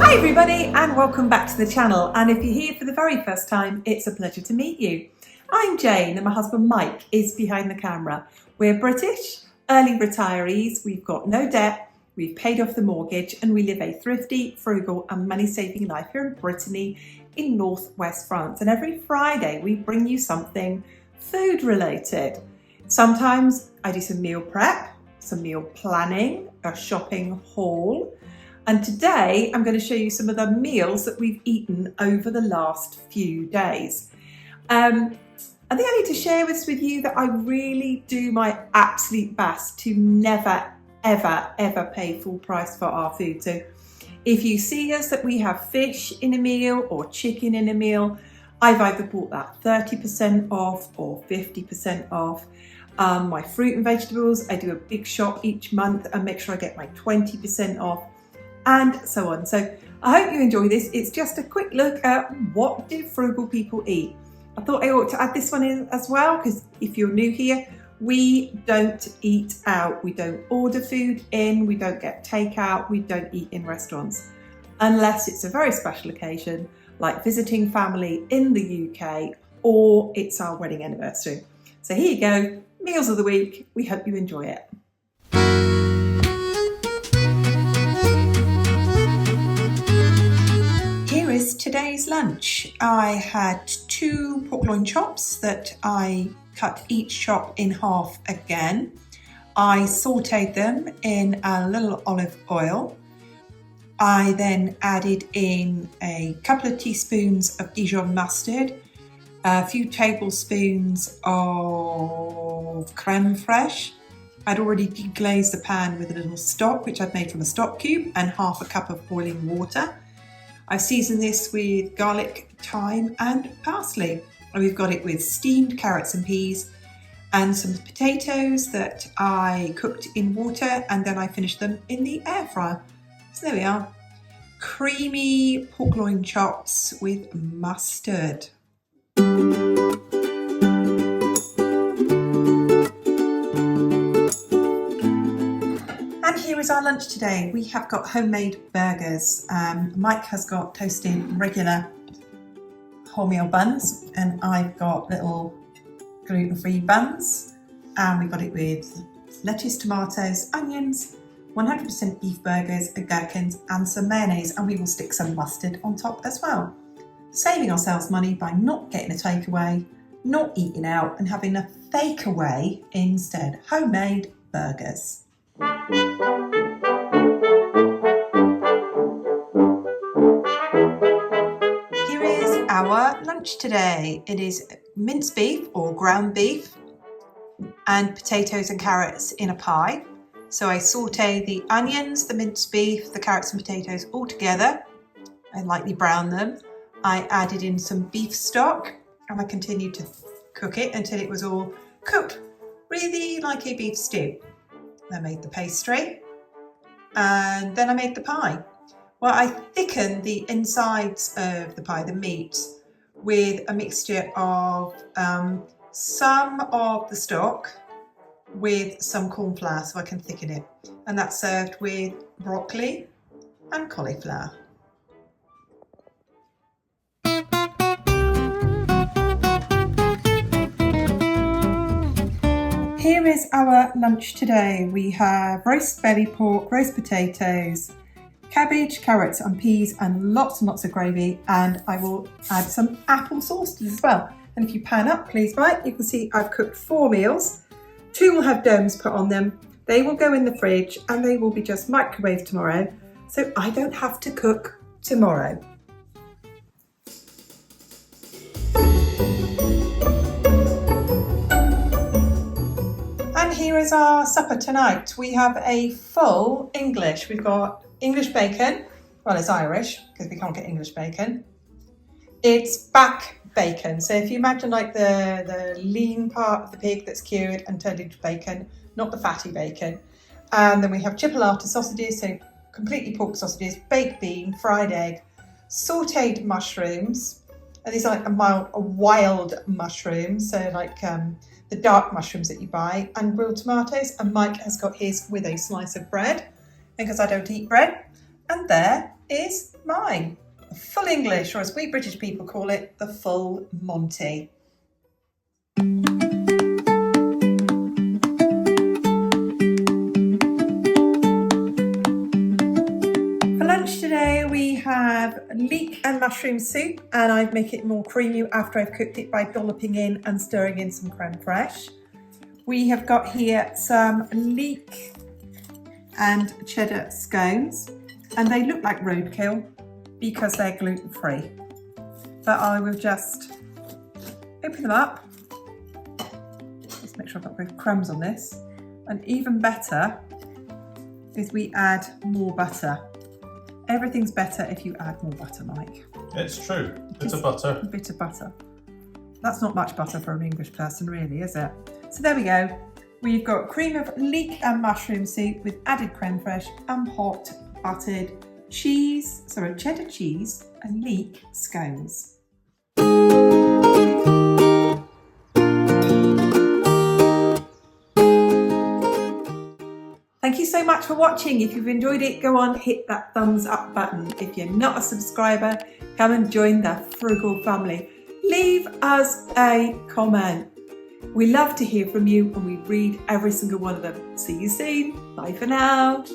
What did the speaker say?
Hi everybody and welcome back to the channel, and if you're here for the very first time, it's a pleasure to meet you. I'm Jane and my husband Mike is behind the camera. We're British, early retirees, we've got no debt, we've paid off the mortgage and we live a thrifty, frugal and money-saving life here in Brittany in northwest France. And every Friday we bring you something food related. Sometimes I do some meal prep, some meal planning, a shopping haul. And today I'm going to show you some of the meals that we've eaten over the last few days. I think I need to share this with you that I really do my absolute best to never, ever pay full price for our food. So if you see us that we have fish in a meal or chicken in a meal, I've either bought that 30% off or 50% off. My fruit and vegetables, I do a big shop each month and make sure I get my 20% off. And so on. So I hope you enjoy this. It's just a quick look at what do frugal people eat. I thought I ought to add this one in as well, because if you're new here, we don't eat out. We don't order food in, we don't get takeout, we don't eat in restaurants. Unless it's a very special occasion, like visiting family in the UK, or it's our wedding anniversary. So here you go, meals of the week. We hope you enjoy it. Here is today's lunch. I had 2 pork loin chops that I cut each chop in half again. I sauteed them in a little olive oil. I then added in a couple of teaspoons of Dijon mustard, a few tablespoons of crème fraîche. I'd already deglazed the pan with a little stock, which I'd made from a stock cube, and half a cup of boiling water. I've seasoned this with garlic, thyme and parsley. And we've got it with steamed carrots and peas and some potatoes that I cooked in water, and then I finished them in the air fryer. So there we are. Creamy pork loin chops with mustard. Here is our lunch today. We have got homemade burgers. Mike has got toasted regular wholemeal buns, and I've got little gluten-free buns, and we got it with lettuce, tomatoes, onions, 100% beef burgers, gherkins and some mayonnaise, and we will stick some mustard on top as well. Saving ourselves money by not getting a takeaway, not eating out and having a fake away instead. Homemade burgers. Here is our lunch today. It is minced beef or ground beef and potatoes and carrots in a pie. So I saute the onions, the minced beef, the carrots and potatoes all together. I lightly brown them. I added in some beef stock and I continued to cook it until it was all cooked, really like a beef stew. I made the pastry and then I made the pie. Well, I thickened the insides of the pie, the meat, with a mixture of some of the stock with some corn flour so I can thicken it. And that's served with broccoli and cauliflower. Here is our lunch today. We have roast belly pork, roast potatoes, cabbage, carrots and peas, and lots of gravy, and I will add some apple sauce as well. And if you pan up, please, Mike, you can see I've cooked 4 meals. 2 will have domes put on them. They will go in the fridge and they will be just microwaved tomorrow, so I don't have to cook tomorrow. Here is our supper tonight. We have a full English. We've got English bacon. Well, it's Irish because we can't get English bacon. It's back bacon. So if you imagine like the lean part of the pig that's cured and turned into bacon, not the fatty bacon. And then we have chipolata sausages, so completely pork sausages, baked bean, fried egg, sauteed mushrooms. And these are like a wild mushroom, so like the dark mushrooms that you buy, and grilled tomatoes. And Mike has got his with a slice of bread, because I don't eat bread. And there is mine. The full English, or as we British people call it, the full Monty. For lunch today we have leek and mushroom soup, and I make it more creamy after I've cooked it by dolloping in and stirring in some creme fraiche. We have got here some leek and cheddar scones, and they look like roadkill because they're gluten-free. But I will just open them up. Just make sure I've got good crumbs on this. And even better is we add more butter. Everything's better if you add more butter, Mike. It's true. Bit of butter. A bit of butter. That's not much butter for an English person, really, is it? So there we go. We've got cream of leek and mushroom soup with added creme fraiche and hot buttered cheese, sorry, cheddar cheese and leek scones. Thank you so much for watching. If you've enjoyed it, go on, hit that thumbs up button. If you're not a subscriber, come and join the Frugal family. Leave us a comment. We love to hear from you and we read every single one of them. See you soon. Bye for now.